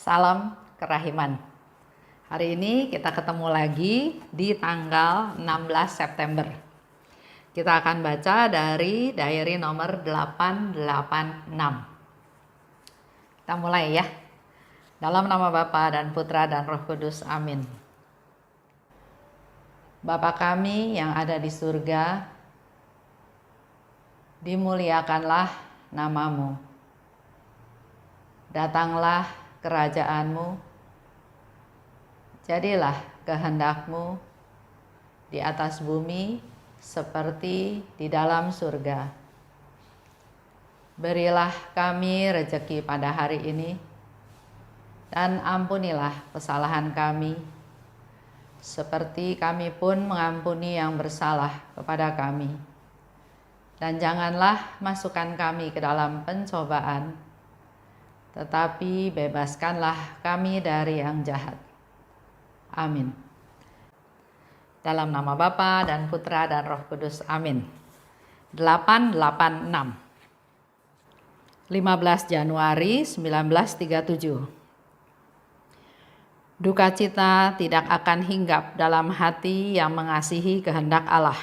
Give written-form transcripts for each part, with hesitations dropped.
Salam kerahiman. Hari ini kita ketemu lagi di tanggal 16 September. Kita akan baca dari diary nomor 886. Kita mulai ya. Dalam nama Bapa dan Putra dan Roh Kudus. Amin. Bapa kami yang ada di surga, dimuliakanlah namamu. Datanglah kerajaan-Mu, jadilah kehendak-Mu di atas bumi seperti di dalam surga. Berilah kami rejeki pada hari ini, dan ampunilah kesalahan kami, seperti kami pun mengampuni yang bersalah kepada kami. Dan janganlah masukkan kami ke dalam pencobaan, tetapi bebaskanlah kami dari yang jahat. Amin. Dalam nama Bapa dan Putra dan Roh Kudus. Amin. 886. 15 Januari 1937. Duka cita tidak akan hinggap dalam hati yang mengasihi kehendak Allah.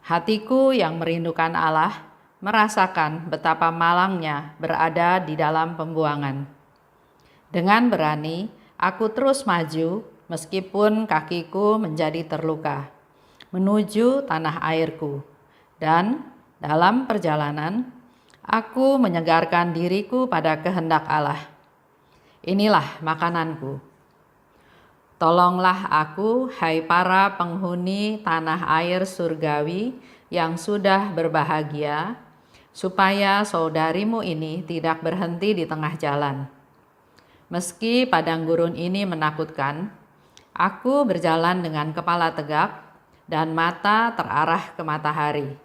Hatiku yang merindukan Allah merasakan betapa malangnya berada di dalam pembuangan. Dengan berani, aku terus maju meskipun kakiku menjadi terluka, menuju tanah airku. Dan dalam perjalanan, aku menyegarkan diriku pada kehendak Allah. Inilah makananku. Tolonglah aku, hai para penghuni tanah air surgawi yang sudah berbahagia, supaya saudarimu ini tidak berhenti di tengah jalan. Meski padang gurun ini menakutkan, aku berjalan dengan kepala tegak dan mata terarah ke matahari.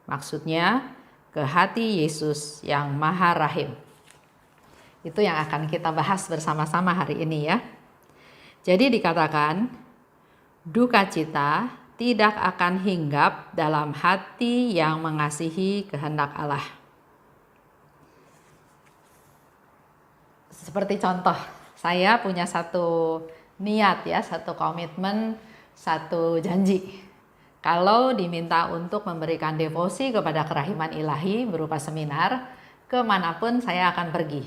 Maksudnya, ke hati Yesus yang Maha Rahim. Itu yang akan kita bahas bersama-sama hari ini ya. Jadi dikatakan, duka cita tidak akan hinggap dalam hati yang mengasihi kehendak Allah. Seperti contoh, saya punya satu niat ya, satu komitmen, satu janji. Kalau diminta untuk memberikan devosi kepada kerahiman ilahi berupa seminar, kemanapun saya akan pergi.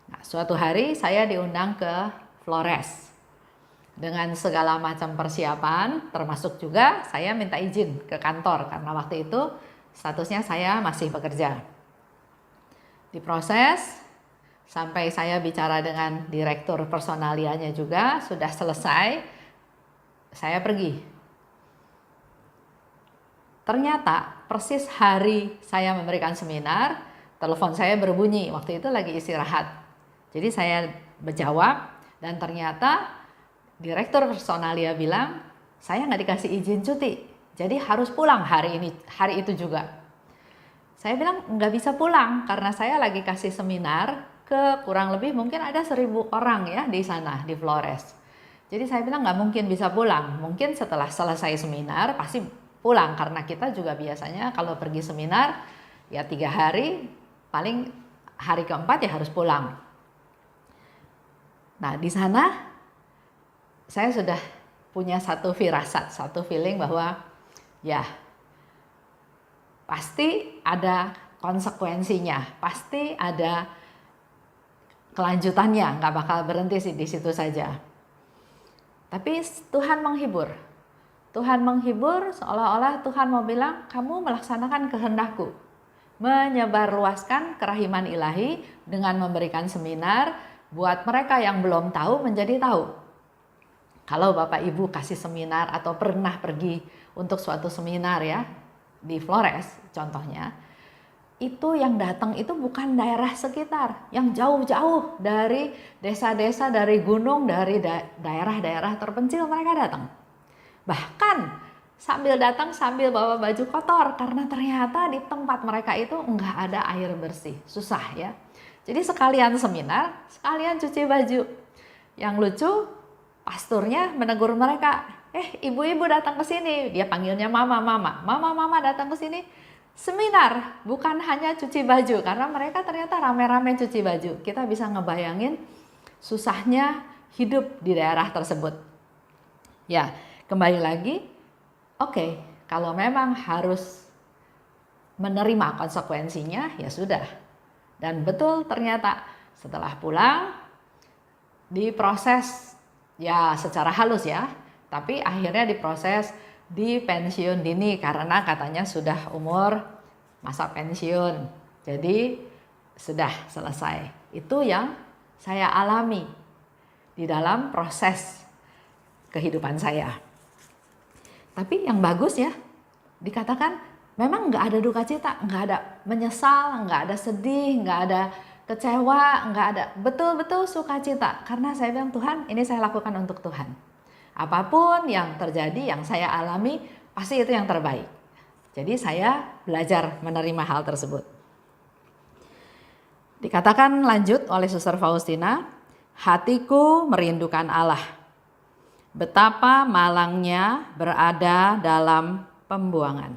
Nah, suatu hari saya diundang ke Flores. Dengan segala macam persiapan, termasuk juga saya minta izin ke kantor karena waktu itu statusnya saya masih bekerja. Diproses sampai saya bicara dengan direktur personalianya juga, sudah selesai, saya pergi. Ternyata persis hari saya memberikan seminar, telepon saya berbunyi, waktu itu lagi istirahat. Jadi saya menjawab dan ternyata direktur personalia bilang, saya nggak dikasih izin cuti, jadi harus pulang hari itu juga. Saya bilang nggak bisa pulang karena saya lagi kasih seminar ke kurang lebih mungkin ada 1.000 orang ya di sana di Flores. Jadi saya bilang nggak mungkin bisa pulang, mungkin setelah selesai seminar pasti pulang karena kita juga biasanya kalau pergi seminar ya 3 hari, paling hari keempat ya harus pulang. Nah di sana saya sudah punya satu firasat, satu feeling bahwa ya pasti ada konsekuensinya, pasti ada kelanjutannya, nggak bakal berhenti sih di situ saja. Tapi Tuhan menghibur. Tuhan menghibur seolah-olah Tuhan mau bilang, kamu melaksanakan kehendakku. Menyebarluaskan kerahiman ilahi dengan memberikan seminar buat mereka yang belum tahu menjadi tahu. Kalau Bapak Ibu kasih seminar atau pernah pergi untuk suatu seminar ya di Flores contohnya, itu yang datang itu bukan daerah sekitar, yang jauh-jauh dari desa-desa, dari gunung, dari daerah-daerah terpencil mereka datang. Bahkan sambil datang sambil bawa baju kotor karena ternyata di tempat mereka itu enggak ada air bersih, susah ya. Jadi sekalian seminar, sekalian cuci baju. Yang lucu, pasturnya menegur mereka, ibu-ibu datang ke sini. Dia panggilnya mama datang ke sini. seminar, bukan hanya cuci baju, karena mereka ternyata rame-rame cuci baju. Kita bisa ngebayangin susahnya hidup di daerah tersebut. Ya, kembali lagi, oke, kalau memang harus menerima konsekuensinya, ya sudah. Dan betul ternyata setelah pulang diproses ya secara halus ya, tapi akhirnya diproses di pensiun dini karena katanya sudah umur masa pensiun. Jadi sudah selesai. Itu yang saya alami di dalam proses kehidupan saya. Tapi yang bagus ya, dikatakan memang nggak ada duka cita, nggak ada menyesal, nggak ada sedih, nggak ada kecewa, nggak ada, betul-betul sukacita. Karena saya bilang, Tuhan, ini saya lakukan untuk Tuhan. Apapun yang terjadi, yang saya alami, pasti itu yang terbaik. Jadi saya belajar menerima hal tersebut. Dikatakan lanjut oleh Suster Faustina, hatiku merindukan Allah. Betapa malangnya berada dalam pembuangan.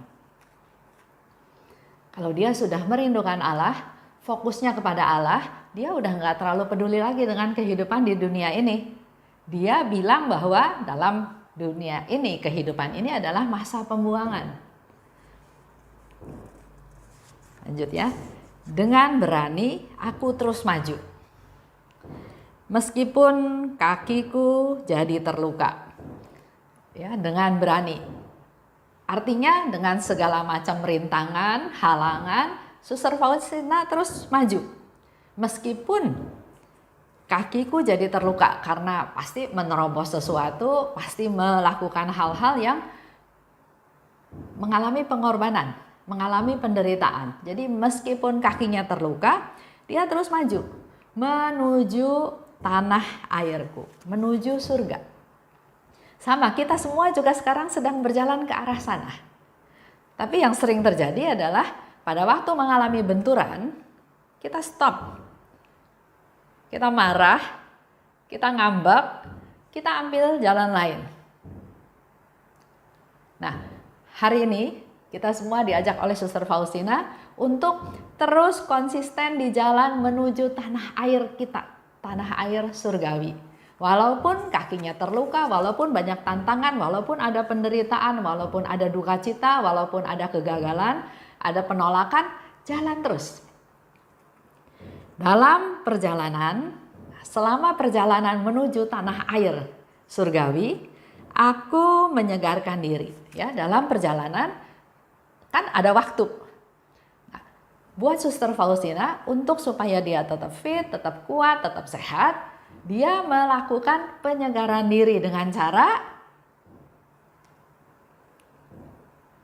Kalau dia sudah merindukan Allah, fokusnya kepada Allah, dia udah nggak terlalu peduli lagi dengan kehidupan di dunia ini. Dia bilang bahwa dalam dunia ini, kehidupan ini adalah masa pembuangan. Lanjut ya. Dengan berani aku terus maju. Meskipun kakiku jadi terluka. Ya, dengan berani. Artinya dengan segala macam rintangan, halangan, Suster Faustina terus maju. Meskipun kakiku jadi terluka karena pasti menerobos sesuatu, pasti melakukan hal-hal yang mengalami pengorbanan, mengalami penderitaan. Jadi meskipun kakinya terluka, dia terus maju menuju tanah airku, menuju surga. Sama, kita semua juga sekarang sedang berjalan ke arah sana. Tapi yang sering terjadi adalah pada waktu mengalami benturan, kita stop. Kita marah, kita ngambek, kita ambil jalan lain. Nah, hari ini kita semua diajak oleh Suster Faustina untuk terus konsisten di jalan menuju tanah air kita, tanah air surgawi. Walaupun kakinya terluka, walaupun banyak tantangan, walaupun ada penderitaan, walaupun ada duka cita, walaupun ada kegagalan, ada penolakan, jalan terus. Dalam perjalanan, selama perjalanan menuju tanah air surgawi, aku menyegarkan diri. Ya, dalam perjalanan kan ada waktu. Nah, buat Suster Faustina untuk supaya dia tetap fit, tetap kuat, tetap sehat, dia melakukan penyegaran diri dengan cara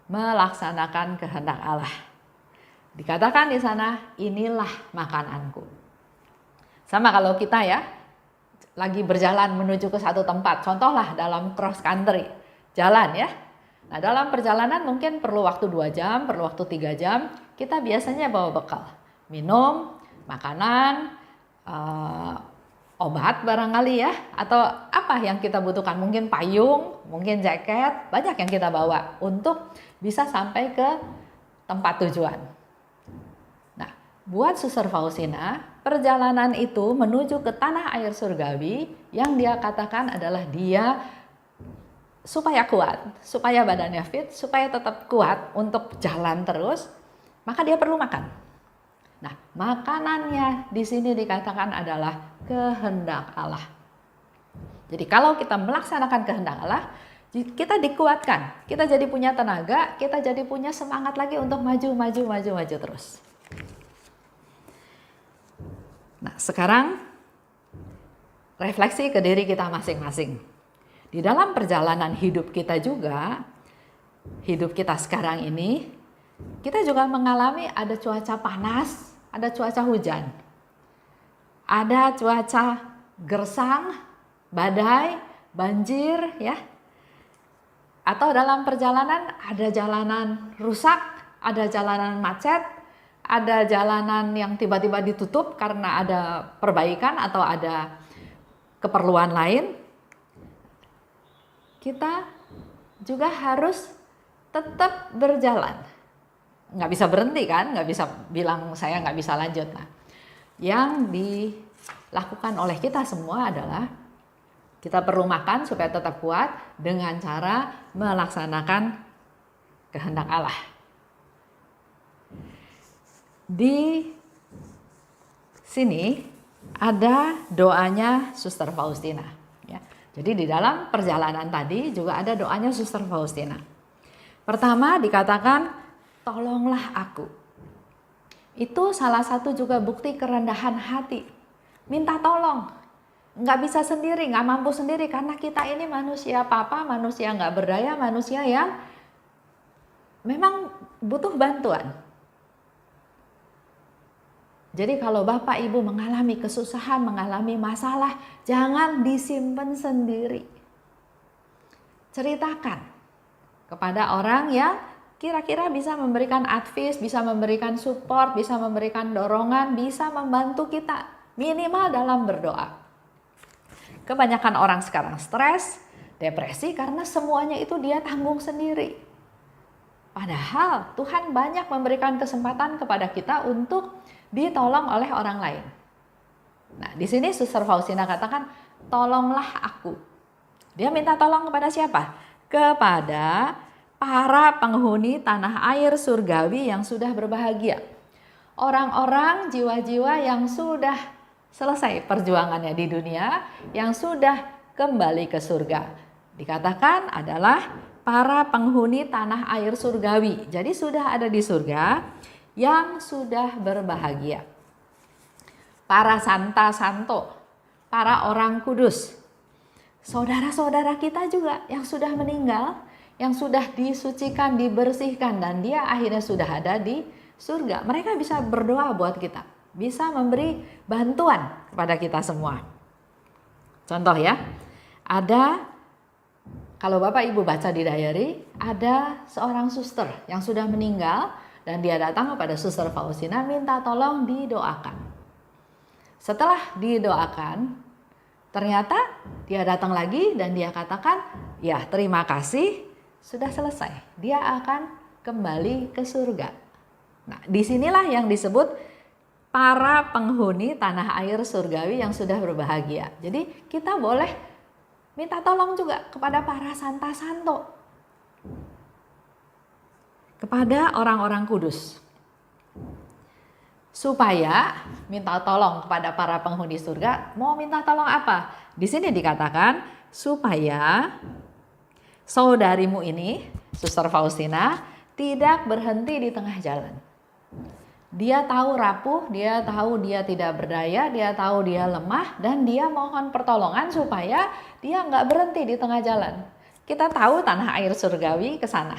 melaksanakan kehendak Allah. Dikatakan di sana, inilah makananku. Sama kalau kita ya, lagi berjalan menuju ke satu tempat, contohlah dalam cross country, jalan ya. Nah, dalam perjalanan mungkin perlu waktu 2 jam, perlu waktu 3 jam, kita biasanya bawa bekal, minum, makanan, obat barangkali ya, atau apa yang kita butuhkan, mungkin payung, mungkin jaket, banyak yang kita bawa untuk bisa sampai ke tempat tujuan. Nah, buat Suster Faustina, perjalanan itu menuju ke tanah air surgawi yang dia katakan adalah dia supaya kuat, supaya badannya fit, supaya tetap kuat untuk jalan terus, maka dia perlu makan. Nah, makanannya di sini dikatakan adalah kehendak Allah. Jadi kalau kita melaksanakan kehendak Allah, kita dikuatkan, kita jadi punya tenaga, kita jadi punya semangat lagi untuk maju terus. Nah, sekarang refleksi ke diri kita masing-masing. Di dalam perjalanan hidup kita juga, hidup kita sekarang ini, kita juga mengalami ada cuaca panas, ada cuaca hujan, ada cuaca gersang, badai, banjir ya. Atau dalam perjalanan ada jalanan rusak, ada jalanan macet, ada jalanan yang tiba-tiba ditutup karena ada perbaikan atau ada keperluan lain. Kita juga harus tetap berjalan. nggak bisa berhenti kan, nggak bisa bilang saya nggak bisa lanjut. Nah, yang dilakukan oleh kita semua adalah kita perlu makan supaya tetap kuat dengan cara melaksanakan kehendak Allah. Di sini ada doanya Suster Faustina. Ya. Jadi di dalam perjalanan tadi juga ada doanya Suster Faustina. Pertama dikatakan, tolonglah aku. Itu salah satu juga bukti kerendahan hati. Minta tolong. Nggak bisa sendiri, nggak mampu sendiri. Karena kita ini manusia papa, manusia nggak berdaya, manusia yang memang butuh bantuan. Jadi kalau Bapak Ibu mengalami kesusahan, mengalami masalah, jangan disimpan sendiri. Ceritakan kepada orang yang kira-kira bisa memberikan advice, bisa memberikan support, bisa memberikan dorongan, bisa membantu kita minimal dalam berdoa. Kebanyakan orang sekarang stres, depresi karena semuanya itu dia tanggung sendiri. Padahal Tuhan banyak memberikan kesempatan kepada kita untuk ditolong oleh orang lain. Nah, di sini Suster Faustina katakan, tolonglah aku. Dia minta tolong kepada siapa? Kepada para penghuni tanah air surgawi yang sudah berbahagia. Orang-orang jiwa-jiwa yang sudah selesai perjuangannya di dunia, yang sudah kembali ke surga. Dikatakan adalah para penghuni tanah air surgawi. Jadi sudah ada di surga yang sudah berbahagia. Para santa santo, para orang kudus. Saudara-saudara kita juga yang sudah meninggal, yang sudah disucikan, dibersihkan, dan dia akhirnya sudah ada di surga. Mereka bisa berdoa buat kita, bisa memberi bantuan kepada kita semua. Contoh ya, ada, kalau Bapak Ibu baca di diary, ada seorang suster yang sudah meninggal dan dia datang kepada Suster Faustina minta tolong didoakan. Setelah didoakan, ternyata dia datang lagi dan dia katakan, ya terima kasih, sudah selesai. Dia akan kembali ke surga. Nah, disinilah yang disebut para penghuni tanah air surgawi yang sudah berbahagia. Jadi kita boleh minta tolong juga kepada para santa santo, kepada orang-orang kudus, supaya minta tolong kepada para penghuni surga. Mau minta tolong apa? Di sini dikatakan supaya saudarimu ini, Suster Faustina, tidak berhenti di tengah jalan. Dia tahu rapuh, dia tahu dia tidak berdaya, dia tahu dia lemah, dan dia mohon pertolongan supaya dia nggak berhenti di tengah jalan. Kita tahu tanah air surgawi ke sana,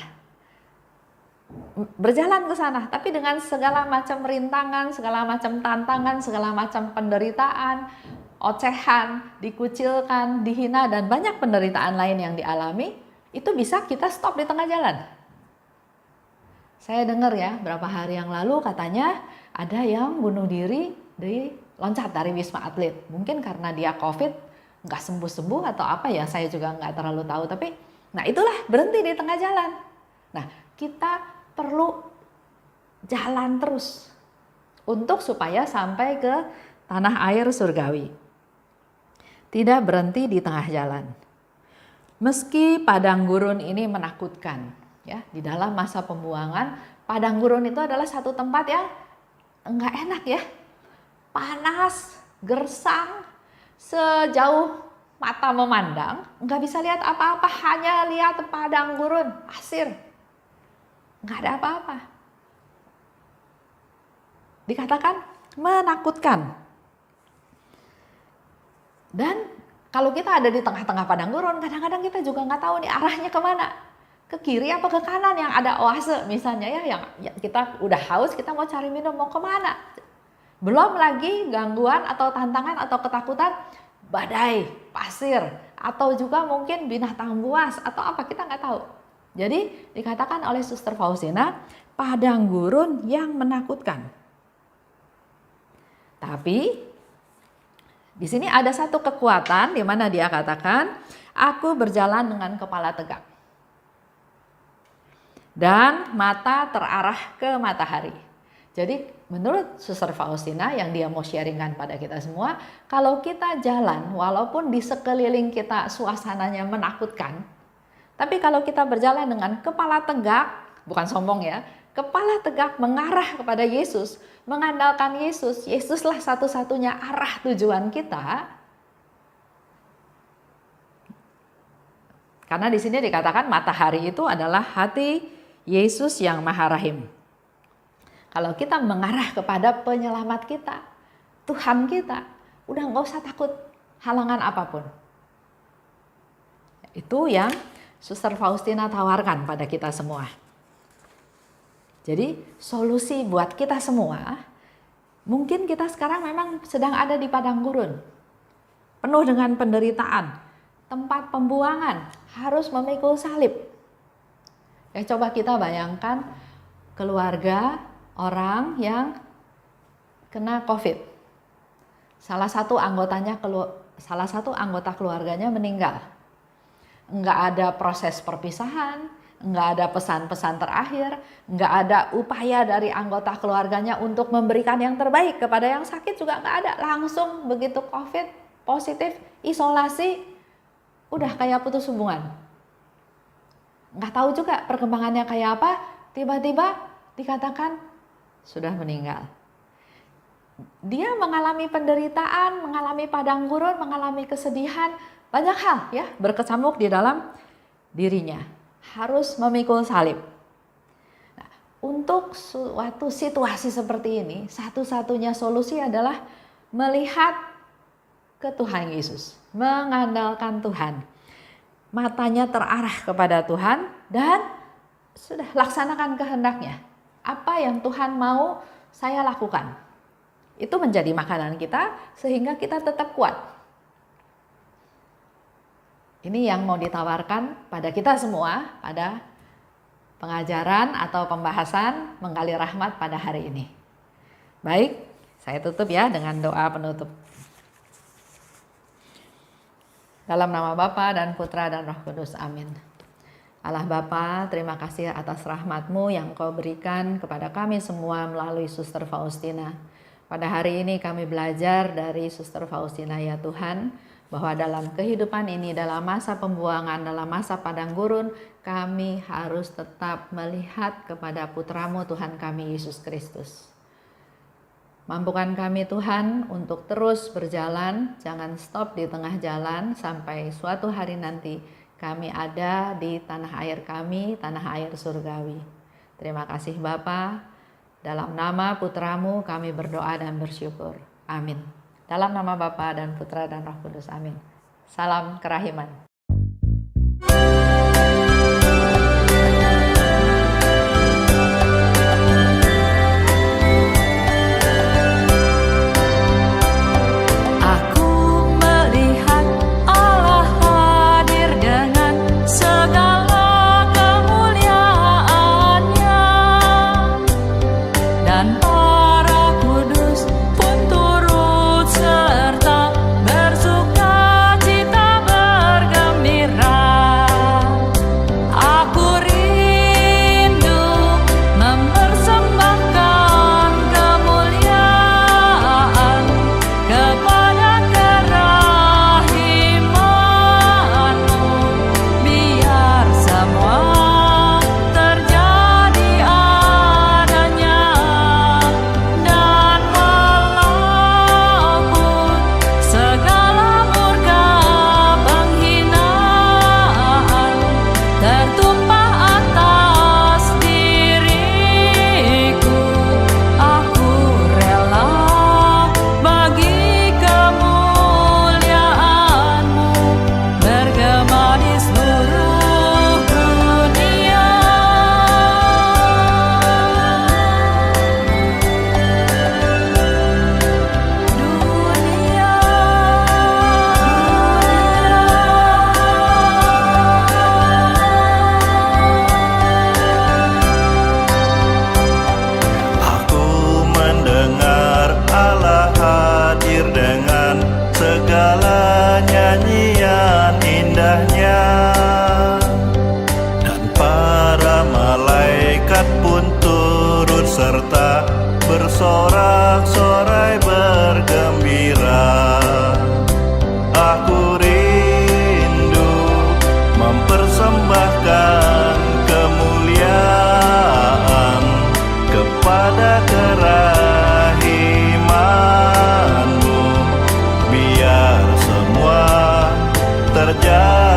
berjalan ke sana, tapi dengan segala macam rintangan, segala macam tantangan, segala macam penderitaan, ocehan, dikucilkan, dihina, dan banyak penderitaan lain yang dialami, itu bisa kita stop di tengah jalan. Saya dengar ya, berapa hari yang lalu katanya ada yang bunuh diri loncat dari Wisma Atlet. Mungkin karena dia COVID, nggak sembuh-sembuh atau apa ya, saya juga nggak terlalu tahu. Tapi, nah itulah berhenti di tengah jalan. Nah, kita perlu jalan terus untuk supaya sampai ke tanah air surgawi. Tidak berhenti di tengah jalan. Meski padang gurun ini menakutkan, ya, di dalam masa pembuangan, padang gurun itu adalah satu tempat yang enggak enak ya. Panas, gersang, sejauh mata memandang, enggak bisa lihat apa-apa, hanya lihat padang gurun, pasir. Enggak ada apa-apa. Dikatakan menakutkan. Dan kalau kita ada di tengah-tengah padang gurun, kadang-kadang kita juga nggak tahu nih arahnya kemana. Ke kiri apa ke kanan yang ada oase misalnya ya, yang kita udah haus, kita mau cari minum, mau kemana. Belum lagi gangguan atau tantangan atau ketakutan, badai, pasir, atau juga mungkin binatang buas atau apa, kita nggak tahu. Jadi dikatakan oleh Suster Faustina, padang gurun yang menakutkan. Tapi di sini ada satu kekuatan di mana dia katakan, aku berjalan dengan kepala tegak. dan mata terarah ke matahari. Jadi menurut Suster Faustina yang dia mau sharingkan pada kita semua, kalau kita jalan walaupun di sekeliling kita suasananya menakutkan, tapi kalau kita berjalan dengan kepala tegak, bukan sombong ya, kepala tegak mengarah kepada Yesus, mengandalkan Yesus, Yesuslah satu-satunya arah tujuan kita. Karena di sini dikatakan matahari itu adalah hati Yesus yang Maha Rahim. Kalau kita mengarah kepada penyelamat kita, Tuhan kita, udah nggak usah takut halangan apapun. Itu yang Suster Faustina tawarkan pada kita semua. Jadi solusi buat kita semua, mungkin kita sekarang memang sedang ada di padang gurun, penuh dengan penderitaan, tempat pembuangan, harus memikul salib. Ya coba kita bayangkan keluarga orang yang kena COVID. Salah satu anggota keluarganya meninggal. Enggak ada proses perpisahan, enggak ada pesan-pesan terakhir, enggak ada upaya dari anggota keluarganya untuk memberikan yang terbaik kepada yang sakit juga enggak ada. Langsung begitu COVID positif, isolasi, udah kayak putus hubungan. Enggak tahu juga perkembangannya kayak apa, tiba-tiba dikatakan sudah meninggal. Dia mengalami penderitaan, mengalami padang gurun, mengalami kesedihan, banyak hal ya berkecamuk di dalam dirinya. Harus memikul salib. Nah, untuk suatu situasi seperti ini, satu-satunya solusi adalah melihat ke Tuhan Yesus, mengandalkan Tuhan. Matanya terarah kepada Tuhan dan sudah laksanakan kehendaknya. Apa yang Tuhan mau saya lakukan. Itu menjadi makanan kita sehingga kita tetap kuat. Ini yang mau ditawarkan pada kita semua pada pengajaran atau pembahasan Menggali Rahmat pada hari ini. Baik, saya tutup ya dengan doa penutup. Dalam nama Bapa dan Putra dan Roh Kudus, amin. Allah Bapa, terima kasih atas rahmat-Mu yang Kau berikan kepada kami semua melalui Suster Faustina. Pada hari ini kami belajar dari Suster Faustina ya Tuhan, bahwa dalam kehidupan ini, dalam masa pembuangan, dalam masa padang gurun, kami harus tetap melihat kepada Putra-Mu Tuhan kami Yesus Kristus. Mampukan kami Tuhan untuk terus berjalan, jangan stop di tengah jalan sampai suatu hari nanti kami ada di tanah air kami, tanah air surgawi. Terima kasih Bapa. Dalam nama Putra-Mu kami berdoa dan bersyukur. Amin. Dalam nama Bapa dan Putra dan Roh Kudus. Amin. Salam kerahiman. Bersuka cita bergembira. terjadi.